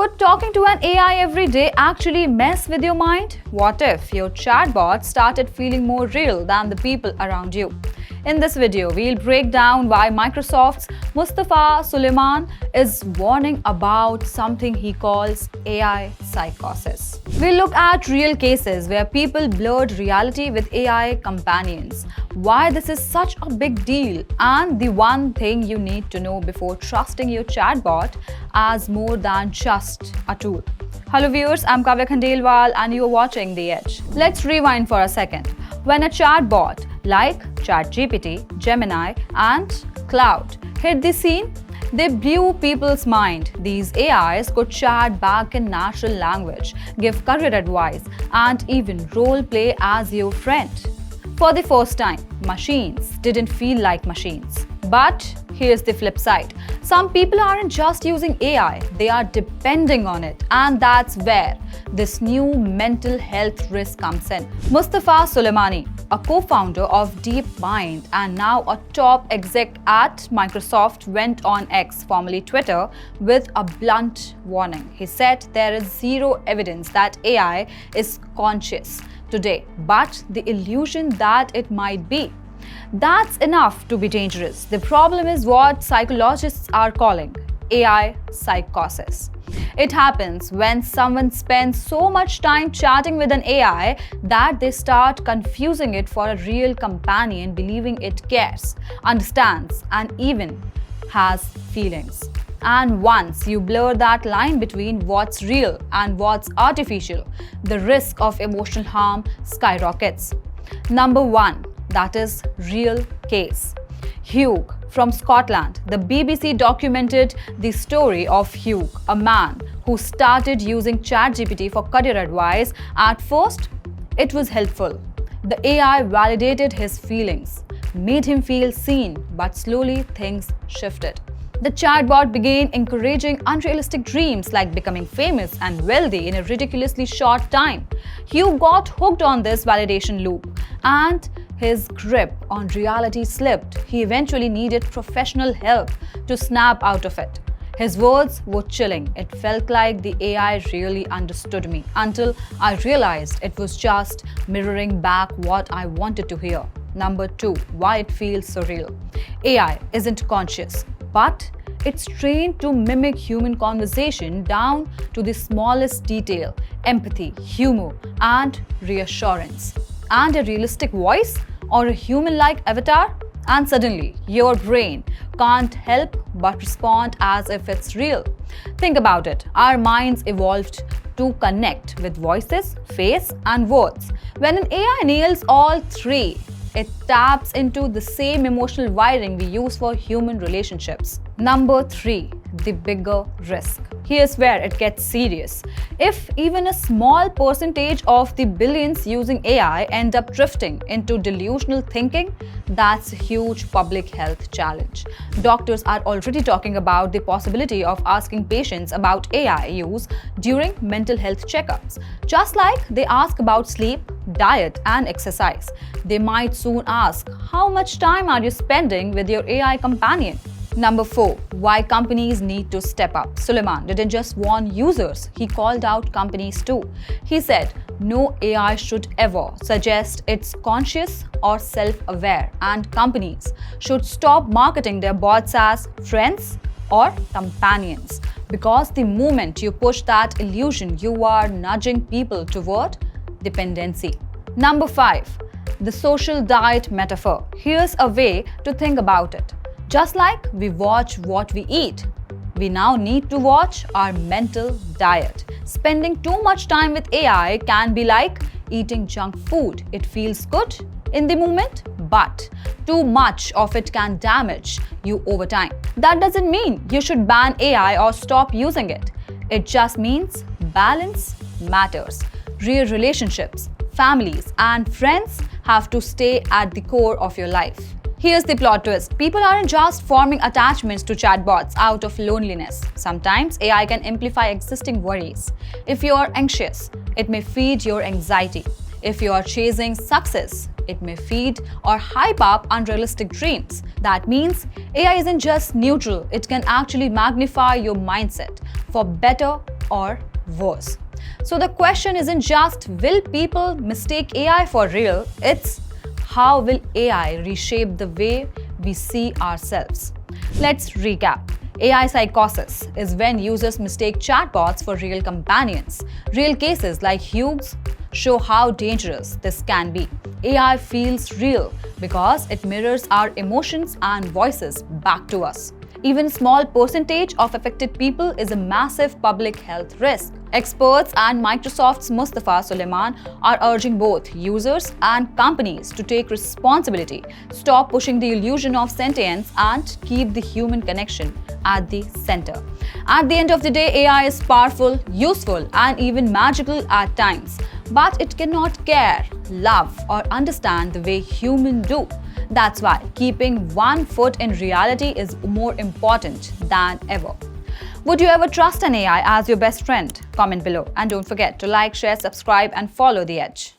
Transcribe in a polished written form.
Could talking to an AI every day actually mess with your mind? What if your chatbot started feeling more real than the people around you? In this video, we'll break down why Microsoft's Mustafa Suleyman is warning about something he calls AI psychosis. We'll look at real cases where people blurred reality with AI companions, why this is such a big deal, and the one thing you need to know before trusting your chatbot as more than just a tool. Hello viewers, I'm Kavya Khandelwal and you're watching The Edge. Let's rewind for a second. When a chatbot like ChatGPT, Gemini, and Cloud hit the scene, they blew people's mind. These AIs could chat back in natural language, give career advice, and even role play as your friend. For the first time, machines didn't feel like machines. But here's the flip side. Some people aren't just using AI, they are depending on it. And that's where this new mental health risk comes in. Mustafa Suleyman, a co-founder of DeepMind and now a top exec at Microsoft, went on X, formerly Twitter, with a blunt warning. He said there is zero evidence that AI is conscious today, but the illusion that it might be. That's enough to be dangerous. The problem is what psychologists are calling AI psychosis. It happens when someone spends so much time chatting with an AI that they start confusing it for a real companion, believing it cares, understands, and even has feelings. And once you blur that line between what's real and what's artificial, the risk of emotional harm skyrockets. Number one, that is real case. Hugh from Scotland. The BBC documented the story of Hugh, a man who started using ChatGPT for career advice. At first, it was helpful. The AI validated his feelings, made him feel seen, but slowly things shifted. The chatbot began encouraging unrealistic dreams like becoming famous and wealthy in a ridiculously short time. Hugh got hooked on this validation loop, and his grip on reality slipped. He eventually needed professional help to snap out of it. His words were chilling. It felt like the AI really understood me until I realized it was just mirroring back what I wanted to hear. Number two, why it feels so real. AI isn't conscious, but it's trained to mimic human conversation down to the smallest detail, empathy, humor, and reassurance. And a realistic voice or a human-like avatar, and suddenly your brain can't help but respond as if it's real. Think about it. Our minds evolved to connect with voices, face, and words. When an AI nails all three, it taps into the same emotional wiring we use for human relationships. Number three, the bigger risk. Here's where it gets serious. If even a small percentage of the billions using AI end up drifting into delusional thinking, that's a huge public health challenge. Doctors are already talking about the possibility of asking patients about AI use during mental health checkups. Just like they ask about sleep, diet, and exercise, they might soon ask, how much time are you spending with your AI companion? Number four, why companies need to step up. Suleyman didn't just warn users, he called out companies too. He said, no AI should ever suggest it's conscious or self-aware, and companies should stop marketing their bots as friends or companions. Because the moment you push that illusion, you are nudging people toward dependency. Number five, the social diet metaphor. Here's a way to think about it. Just like we watch what we eat, we now need to watch our mental diet. Spending too much time with AI can be like eating junk food. It feels good in the moment, but too much of it can damage you over time. That doesn't mean you should ban AI or stop using it. It just means balance matters. Real relationships, families, and friends have to stay at the core of your life. Here's the plot twist. People aren't just forming attachments to chatbots out of loneliness. Sometimes AI can amplify existing worries. If you're anxious, it may feed your anxiety. If you are chasing success, it may feed or hype up unrealistic dreams. That means AI isn't just neutral, it can actually magnify your mindset for better or worse. So the question isn't just will people mistake AI for real, it's how will AI reshape the way we see ourselves. Let's recap. AI psychosis is when users mistake chatbots for real companions. Real cases like Hugh's show how dangerous this can be. AI feels real because it mirrors our emotions and voices back to us. Even a small percentage of affected people is a massive public health risk. Experts and Microsoft's Mustafa Suleyman are urging both users and companies to take responsibility, stop pushing the illusion of sentience, and keep the human connection at the center. At the end of the day, AI is powerful, useful, and even magical at times, but it cannot care, love, or understand the way humans do. That's why keeping one foot in reality is more important than ever. Would you ever trust an AI as your best friend? Comment below and don't forget to like, share, subscribe, and follow The Edge.